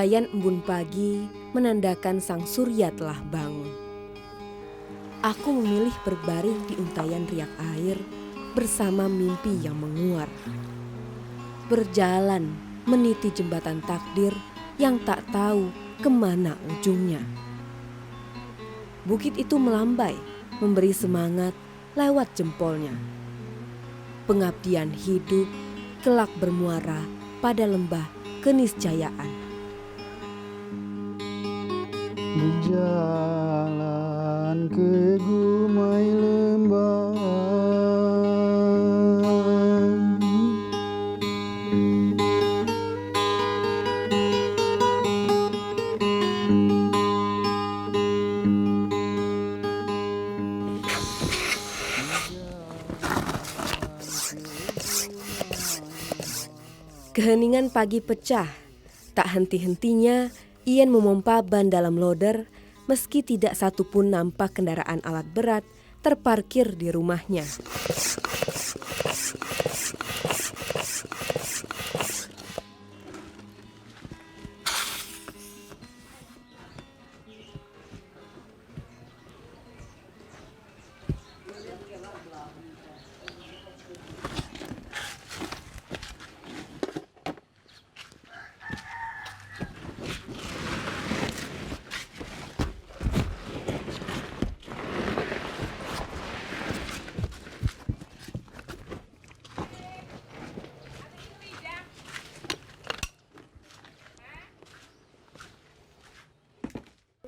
Untayan embun pagi menandakan sang surya telah bangun. Aku memilih berbaring di untayan riak air bersama mimpi yang menguar. Berjalan meniti jembatan takdir yang tak tahu kemana ujungnya. Bukit itu melambai, memberi semangat lewat jempolnya. Pengabdian hidup kelak bermuara pada lembah keniscayaan. Berjalan ke gumai lembah, Keheningan pagi pecah, tak henti-hentinya Ian memompa ban dalam loader meski tidak satupun nampak kendaraan alat berat terparkir di rumahnya.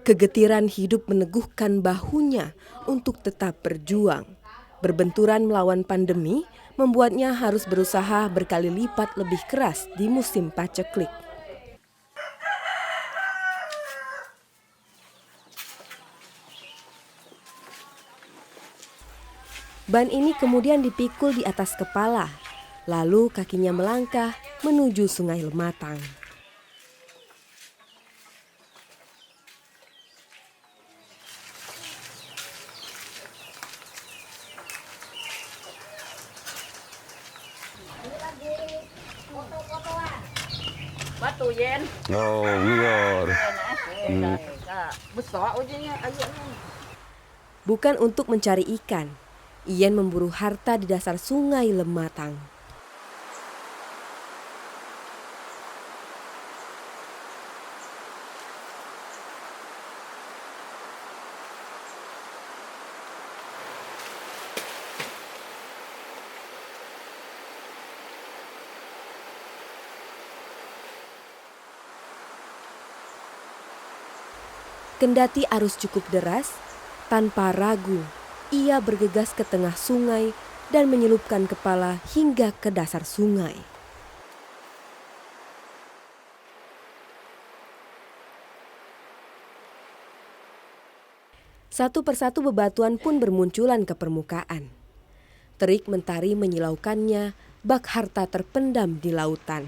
Kegetiran hidup meneguhkan bahunya untuk tetap berjuang. Berbenturan melawan pandemi membuatnya harus berusaha berkali lipat lebih keras di musim paceklik. Ban ini kemudian dipikul di atas kepala, lalu kakinya melangkah menuju Sungai Lematang. Batu yen. oh luar. Besar ujungnya ayatnya. Bukan untuk mencari ikan, Ian memburu harta di dasar Sungai Lematang. Kendati arus cukup deras, tanpa ragu, ia bergegas ke tengah sungai dan menyelupkan kepala hingga ke dasar sungai. Satu persatu bebatuan pun bermunculan ke permukaan. Terik mentari menyilaukannya, bak harta terpendam di lautan.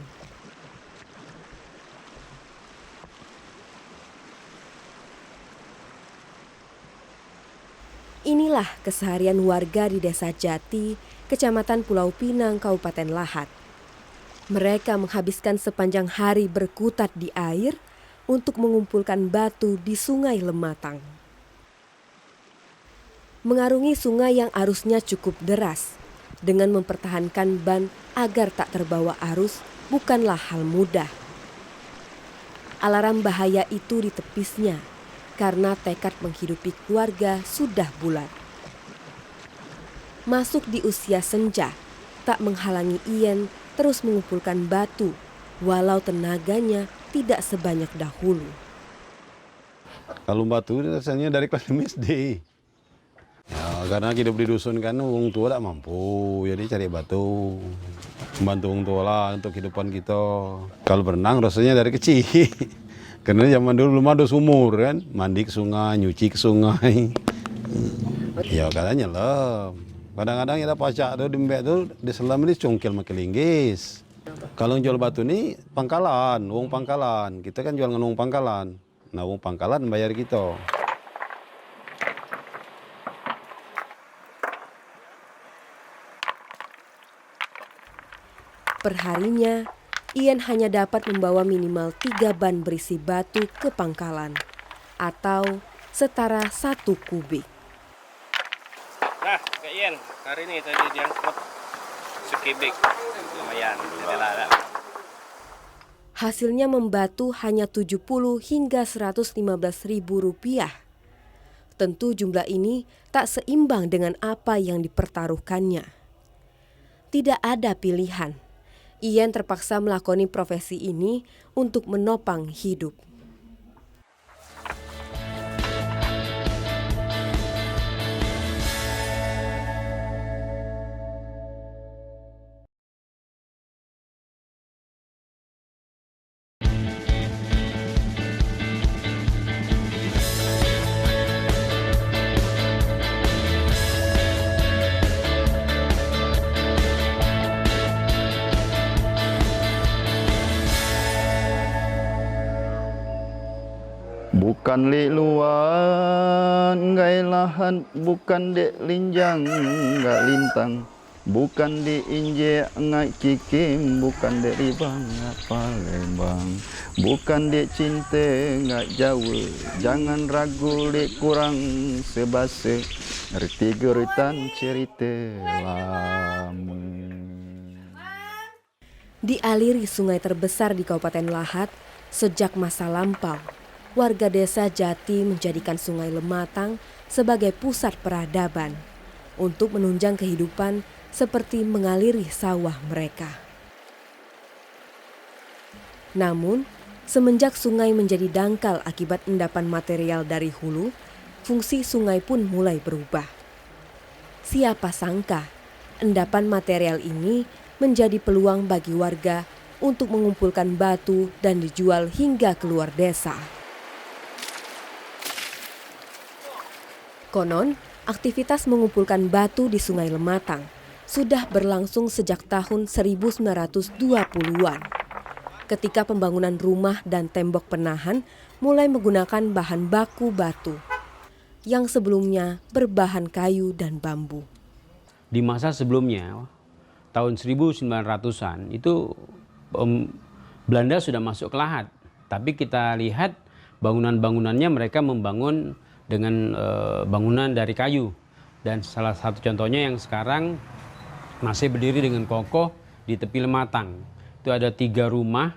Inilah keseharian warga di Desa Jati, Kecamatan Pulau Pinang, Kabupaten Lahat. Mereka menghabiskan sepanjang hari berkutat di air untuk mengumpulkan batu di Sungai Lematang. Mengarungi sungai yang arusnya cukup deras, dengan mempertahankan ban agar tak terbawa arus bukanlah hal mudah. Alarm bahaya itu ditepisnya, karena tekad menghidupi keluarga sudah bulat. Masuk di usia senja, tak menghalangi Ian terus mengumpulkan batu, walau tenaganya tidak sebanyak dahulu. Kalau batu rasanya dari kelas 5 SD. Ya, karena hidup di dusun kan orang tua tak mampu, jadi cari batu. Membantu orang tua lah untuk kehidupan kita. Kalau berenang rasanya dari kecil. Karena zaman dulu belum ada sumur kan, mandi ke sungai, nyuci ke sungai. Ya katanya nyelam. Kadang-kadang kita pacak tuh di mbek tuh diselam ini congkel makin linggis. Kalau jual batu ini pangkalan, uang pangkalan. Kita kan jual dengan uang pangkalan. Nah uang pangkalan bayar kita. Perharinya, Ian hanya dapat membawa minimal 3 ban berisi batu ke pangkalan, atau setara 1 kubik. Nah, Kak Ian, hari ini tadi diangkut sekibik. Lumayan, jadilah. Hasilnya membatu hanya 70 hingga 115 ribu rupiah. Tentu jumlah ini tak seimbang dengan apa yang dipertaruhkannya. Tidak ada pilihan. Ian terpaksa melakoni profesi ini untuk menopang hidup. Bukan li luan ngai lahan, bukan dek linjang nggak lintang, bukan di injek ngai kikim, bukan dek ribang nggak Palembang, bukan dek cinte nggak Jawa, jangan ragu dek kurang sebase, ngerti geritan cerita lama. Dialiri sungai terbesar di Kabupaten Lahat sejak masa lampau, warga desa Jati menjadikan Sungai Lematang sebagai pusat peradaban untuk menunjang kehidupan seperti mengaliri sawah mereka. Namun, semenjak sungai menjadi dangkal akibat endapan material dari hulu, fungsi sungai pun mulai berubah. Siapa sangka, endapan material ini menjadi peluang bagi warga untuk mengumpulkan batu dan dijual hingga keluar desa. Konon, aktivitas mengumpulkan batu di Sungai Lematang sudah berlangsung sejak tahun 1920-an. Ketika pembangunan rumah dan tembok penahan mulai menggunakan bahan baku batu, yang sebelumnya berbahan kayu dan bambu. Di masa sebelumnya, tahun 1900-an, itu Belanda sudah masuk ke Lahat. Tapi kita lihat bangunan-bangunannya mereka membangun dengan bangunan dari kayu, dan salah satu contohnya yang sekarang masih berdiri dengan kokoh di tepi Lematang itu ada 5 rumah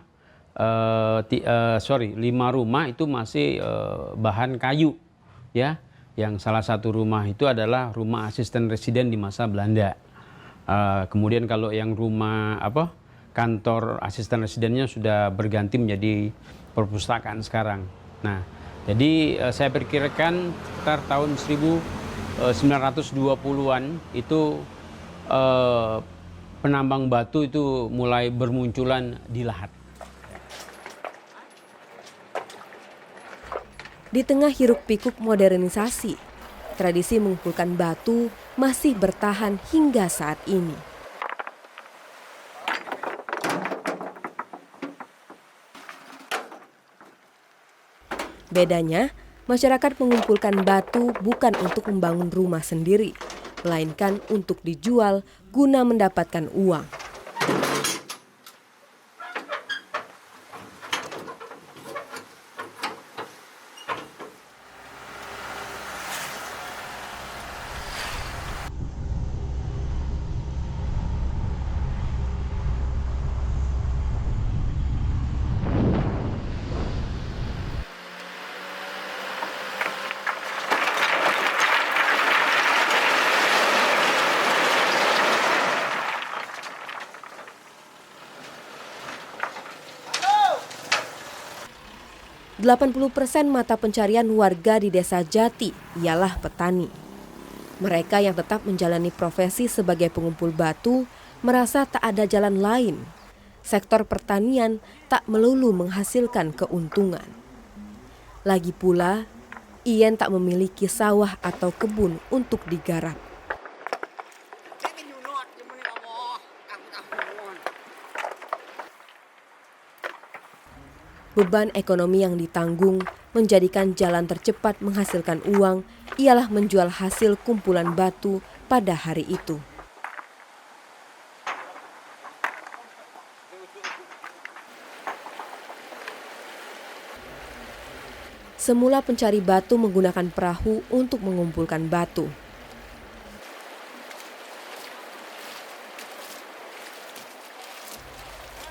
itu masih bahan kayu ya, yang salah satu rumah itu adalah rumah asisten residen di masa Belanda. Kemudian kalau yang rumah kantor asisten residennya sudah berganti menjadi perpustakaan sekarang. Nah, jadi saya perkirakan sekitar tahun 1920-an itu penambang batu itu mulai bermunculan di Lahat. Di tengah hiruk-pikuk modernisasi, tradisi mengumpulkan batu masih bertahan hingga saat ini. Bedanya, masyarakat mengumpulkan batu bukan untuk membangun rumah sendiri, melainkan untuk dijual guna mendapatkan uang. Delapan 80% mata pencarian warga di desa Jati ialah petani. Mereka yang tetap menjalani profesi sebagai pengumpul batu merasa tak ada jalan lain. Sektor pertanian tak melulu menghasilkan keuntungan. Lagi pula, Ian tak memiliki sawah atau kebun untuk digarap. Beban ekonomi yang ditanggung menjadikan jalan tercepat menghasilkan uang ialah menjual hasil kumpulan batu pada hari itu. Semula pencari batu menggunakan perahu untuk mengumpulkan batu.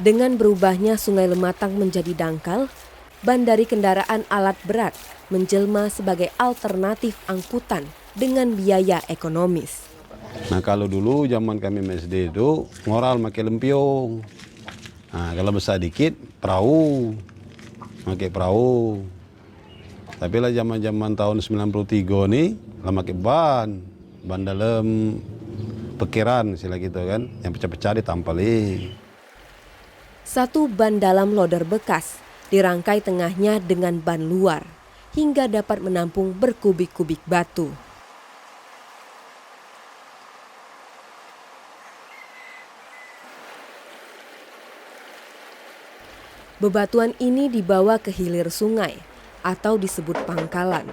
Dengan berubahnya Sungai Lematang menjadi dangkal, ban dari kendaraan alat berat menjelma sebagai alternatif angkutan dengan biaya ekonomis. Nah kalau dulu zaman kami SD itu ngoral pakai lempiong. Nah kalau besar dikit perahu, pakai perahu. Tapi lah zaman tahun 93 nih lah pakai ban dalam pekiran sila gitu kan, yang pecah-pecah ditampali. Satu ban dalam loader bekas dirangkai tengahnya dengan ban luar hingga dapat menampung berkubik-kubik batu. Bebatuan ini dibawa ke hilir sungai atau disebut pangkalan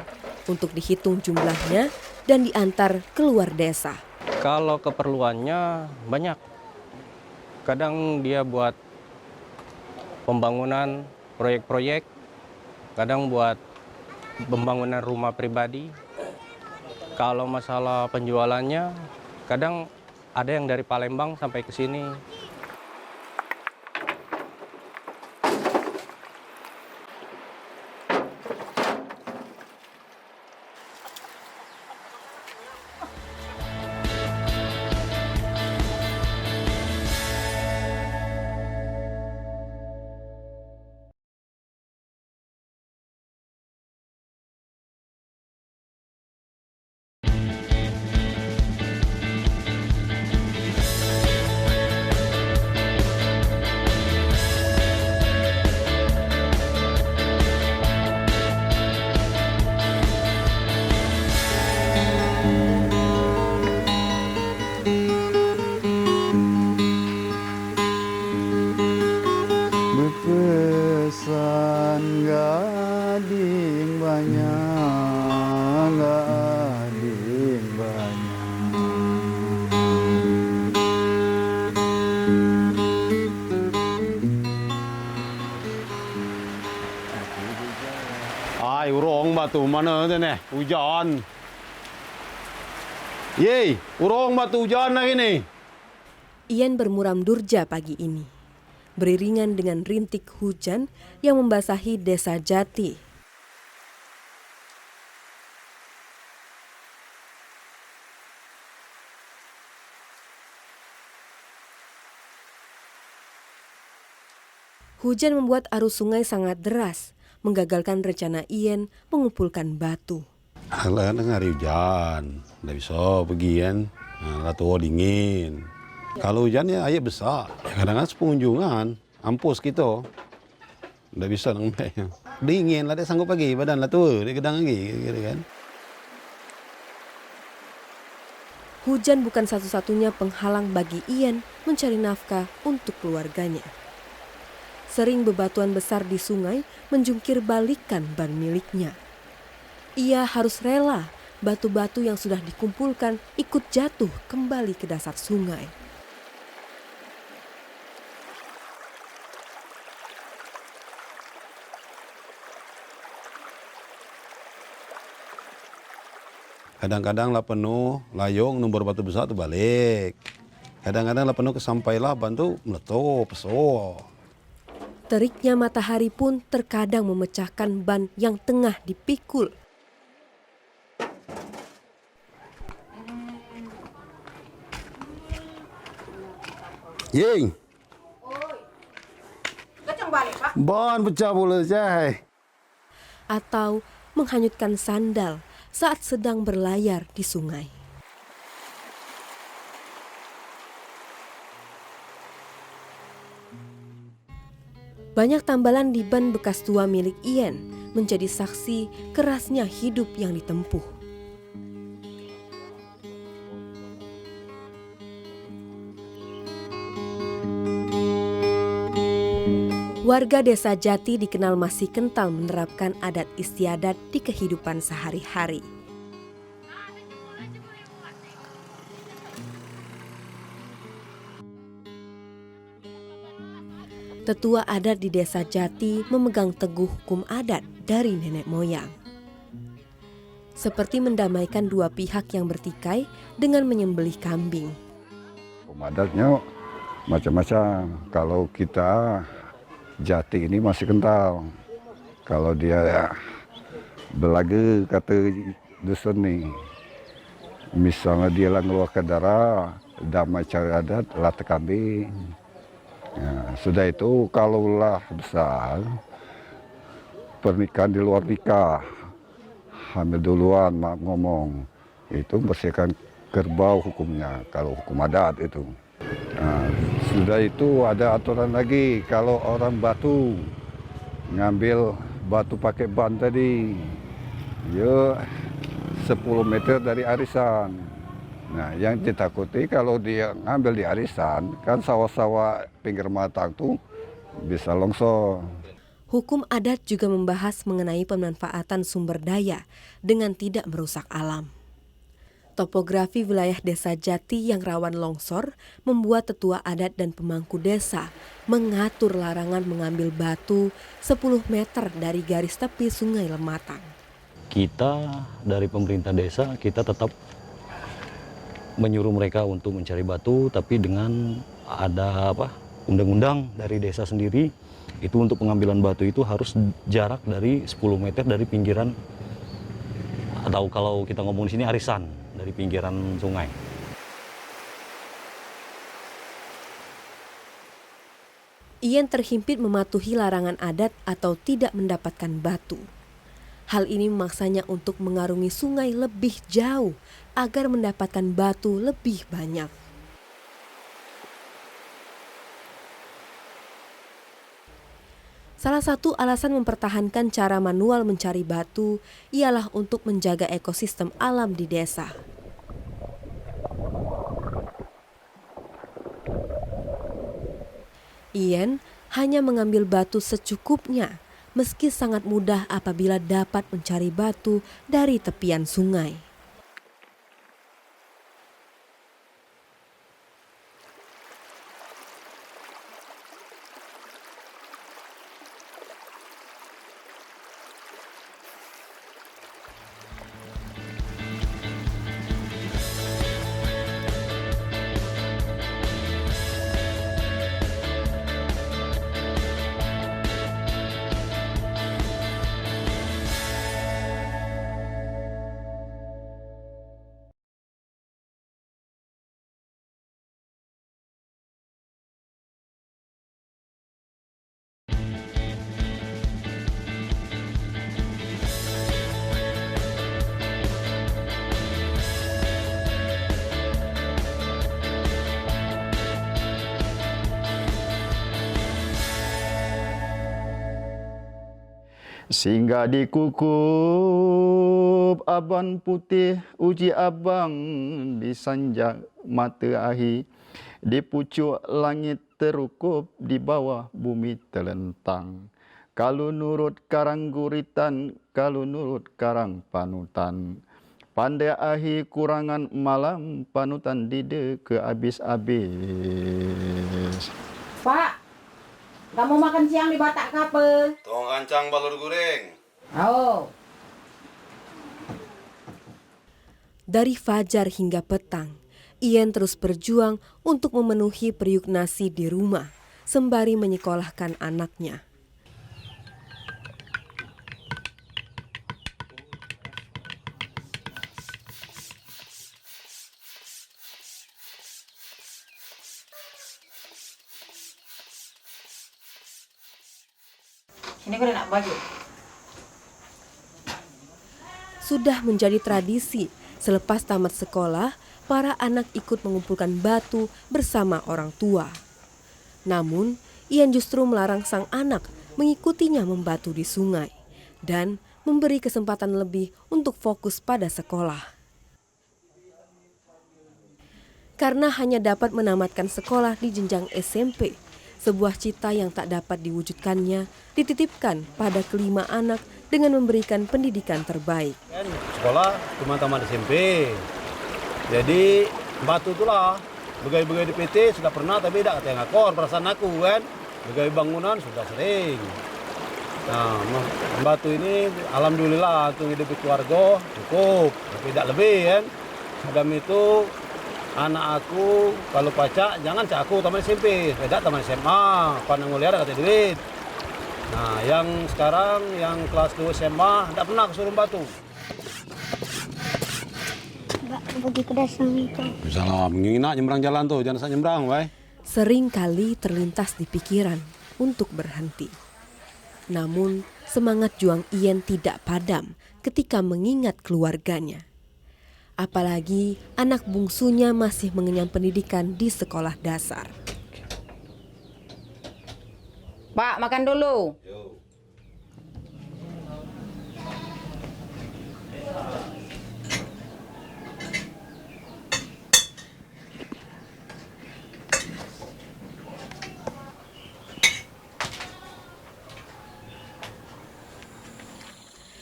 untuk dihitung jumlahnya dan diantar keluar desa. Kalau keperluannya banyak. Kadang dia buat pembangunan proyek-proyek, kadang buat pembangunan rumah pribadi. Kalau masalah penjualannya, kadang ada yang dari Palembang sampai ke sini. Berpesan gading banyak, gading banyak. Ai urong batu mana tu nih? Hujan. Yeay, urong batu hujan lagi nih. Ian bermuram durja pagi ini, beriringan dengan rintik hujan yang membasahi desa Jati. Hujan membuat arus sungai sangat deras, menggagalkan rencana Ian mengumpulkan batu. Kan hari hujan, nggak bisa pergi kan. Nah, tua dingin. Kalau hujan ya air besar, kadang-kadang pengunjungan, ampus gitu. Nggak bisa nangkepnya. Dingin lah, dia sanggup pergi, badan lah tua, dia gedang lagi, gitu kan. Hujan bukan satu-satunya penghalang bagi Ian mencari nafkah untuk keluarganya. Sering bebatuan besar di sungai menjungkir balikan ban miliknya. Ia harus rela batu-batu yang sudah dikumpulkan ikut jatuh kembali ke dasar sungai. Kadang-kadang lah penuh, layong, nombor batu besar tu balik. Kadang-kadang lah penuh kesampailah, ban tu meletup, pesok. Teriknya matahari pun terkadang memecahkan ban yang tengah dipikul. Ying, Kacang balik, Pak. ban pecah pula, cai. Atau menghanyutkan sandal saat sedang berlayar di sungai. Banyak tambalan di ban bekas tua milik Ian menjadi saksi kerasnya hidup yang ditempuh. Warga desa Jati dikenal masih kental menerapkan adat istiadat di kehidupan sehari-hari. Tetua adat di desa Jati memegang teguh hukum adat dari nenek moyang. Seperti mendamaikan dua pihak yang bertikai dengan menyembelih kambing. Hukum adatnya macam-macam. Kalau kita jati ini masih kental. Kalau dia belaga kata dusun nih, misalnya dia lah ngeluarkan darah, damai cara adat, latih kambing. Ya, sudah itu kalaulah besar, pernikahan di luar nikah, hamil duluan, maaf ngomong, itu bersihkan kerbau hukumnya, kalau hukum adat itu. Nah, sudah itu ada aturan lagi, kalau orang batu, ngambil batu pakai ban tadi, ya 10 meter dari arisan. Nah, yang ditakuti kalau dia ngambil di arisan, kan sawah-sawah pinggir matang tuh bisa longsor. Hukum adat juga membahas mengenai pemanfaatan sumber daya dengan tidak merusak alam. Topografi wilayah Desa Jati yang rawan longsor membuat tetua adat dan pemangku desa mengatur larangan mengambil batu 10 meter dari garis tepi Sungai Lematang. Kita dari pemerintah desa, kita tetap menyuruh mereka untuk mencari batu, tapi dengan ada undang-undang dari desa sendiri, itu untuk pengambilan batu itu harus jarak dari 10 meter dari pinggiran, atau kalau kita ngomong di sini arisan, dari pinggiran sungai. Ian terhimpit mematuhi larangan adat atau tidak mendapatkan batu. Hal ini memaksanya untuk mengarungi sungai lebih jauh agar mendapatkan batu lebih banyak. Salah satu alasan mempertahankan cara manual mencari batu ialah untuk menjaga ekosistem alam di desa. Ian hanya mengambil batu secukupnya, meski sangat mudah apabila dapat mencari batu dari tepian sungai. Singgah di kukup aban putih, uji abang disanjak matahari, di pucuk langit terukup, di bawah bumi terlentang. Kalau nurut karang guritan, kalau nurut karang panutan, pandai ahi kurangan malam, panutan dide ke habis-habis. Pak, kamu makan siang di Batak Kape? Tong kancang balur goreng. Oh. Dari fajar hingga petang, Ian terus berjuang untuk memenuhi periuk nasi di rumah, sembari menyekolahkan anaknya. Ini gue nak baju. Sudah menjadi tradisi, selepas tamat sekolah, para anak ikut mengumpulkan batu bersama orang tua. Namun, Ian justru melarang sang anak mengikutinya membatu di sungai dan memberi kesempatan lebih untuk fokus pada sekolah. Karena hanya dapat menamatkan sekolah di jenjang SMP, sebuah cita yang tak dapat diwujudkannya dititipkan pada kelima anak dengan memberikan pendidikan terbaik. Sekolah cuma tamat SMP. Jadi batu itulah, begai-begai di PT sudah pernah tapi tidak kata ngakor perasaan aku kan. Begai bangunan sudah sering. Nah, batu ini alhamdulillah untuk hidup keluarga cukup, tapi tidak lebih kan. Adam itu anak aku kalau pacak jangan cak aku taman SMP, tidak taman SMA, pandang mulia ada kata duit. Nah, yang sekarang yang kelas 2 SMA tidak pernah kesuruh batu. Enggak pergi ke dasar itu. Bisa lah, mengingat nyebrang jalan tuh, jangan asal nyebrang, weh. Sering kali terlintas di pikiran untuk berhenti. Namun semangat juang Ien tidak padam ketika mengingat keluarganya. Apalagi anak bungsunya masih mengenyam pendidikan di sekolah dasar. Pak, makan dulu.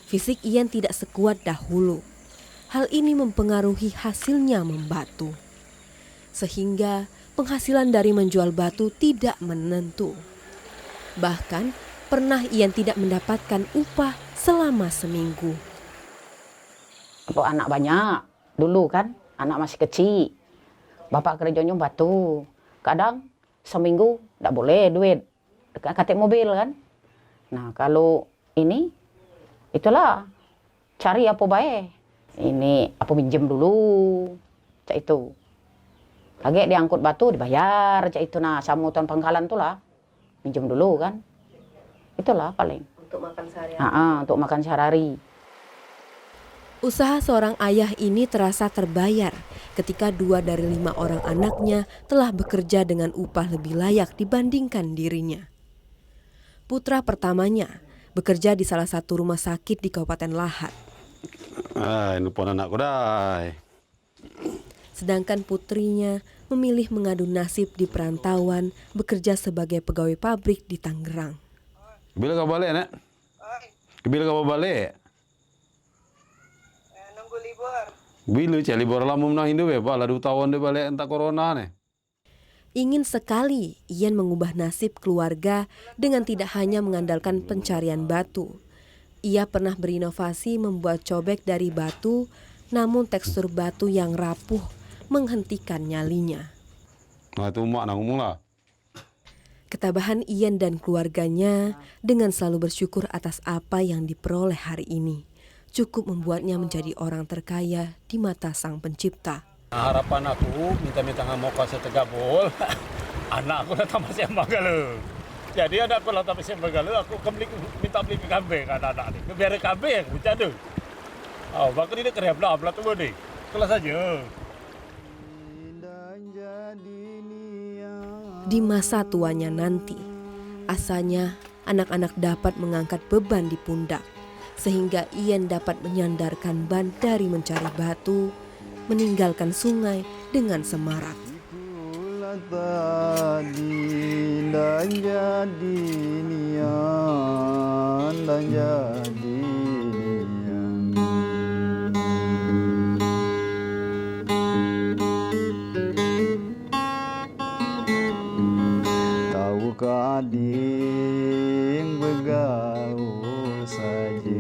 Fisik Ien tidak sekuat dahulu. Hal ini mempengaruhi hasilnya membatu. Sehingga penghasilan dari menjual batu tidak menentu. Bahkan pernah Ien tidak mendapatkan upah selama seminggu. Untuk anak banyak dulu kan, anak masih kecil. Bapak kerjanya batu. Kadang seminggu tidak boleh duit. Katik mobil kan. Nah kalau ini, itulah cari apa baik. Ini apa minjem dulu, cak itu. Lagi diangkut batu dibayar, cak itu. Nah samutan pangkalan tuh lah, minjem dulu kan. Itulah paling. Untuk makan sehari-hari. Untuk makan sehari-hari. Usaha seorang ayah ini terasa terbayar ketika 2 dari 5 orang anaknya telah bekerja dengan upah lebih layak dibandingkan dirinya. Putra pertamanya bekerja di salah satu rumah sakit di Kabupaten Lahat. Ini pun anakku dah. Sedangkan putrinya memilih mengadu nasib di perantauan bekerja sebagai pegawai pabrik di Tangerang. Bila kau balik, Nak? Bila kau balik? Nunggu libur. Bila cak libur lama menang hidup ya, Pak. Lah 2 tahun dia balik entah corona nih. Ingin sekali Ien mengubah nasib keluarga dengan tidak hanya mengandalkan pencarian batu. Ia pernah berinovasi membuat cobek dari batu, namun tekstur batu yang rapuh menghentikan nyalinya. Nah itu mak nak ngomong lah. Ketabahan Ien dan keluarganya dengan selalu bersyukur atas apa yang diperoleh hari ini cukup membuatnya menjadi orang terkaya di mata Sang Pencipta. Harapan aku minta-minta mau kasih tegabul. Anak aku datang masih magalu. Jadi anak aku datang masih magalu, aku minta beli kambing anak-anak ni. Biar kambing aku cadu. Oh, bakal dia kerja belah tu ni. Kelas saja. Di masa tuanya nanti, asanya anak-anak dapat mengangkat beban di pundak, sehingga Ien dapat menyandarkan ban dari mencari batu, meninggalkan sungai dengan semarak. Dan jadi nian, dan jadi nian. Tahukah ading begaul saja.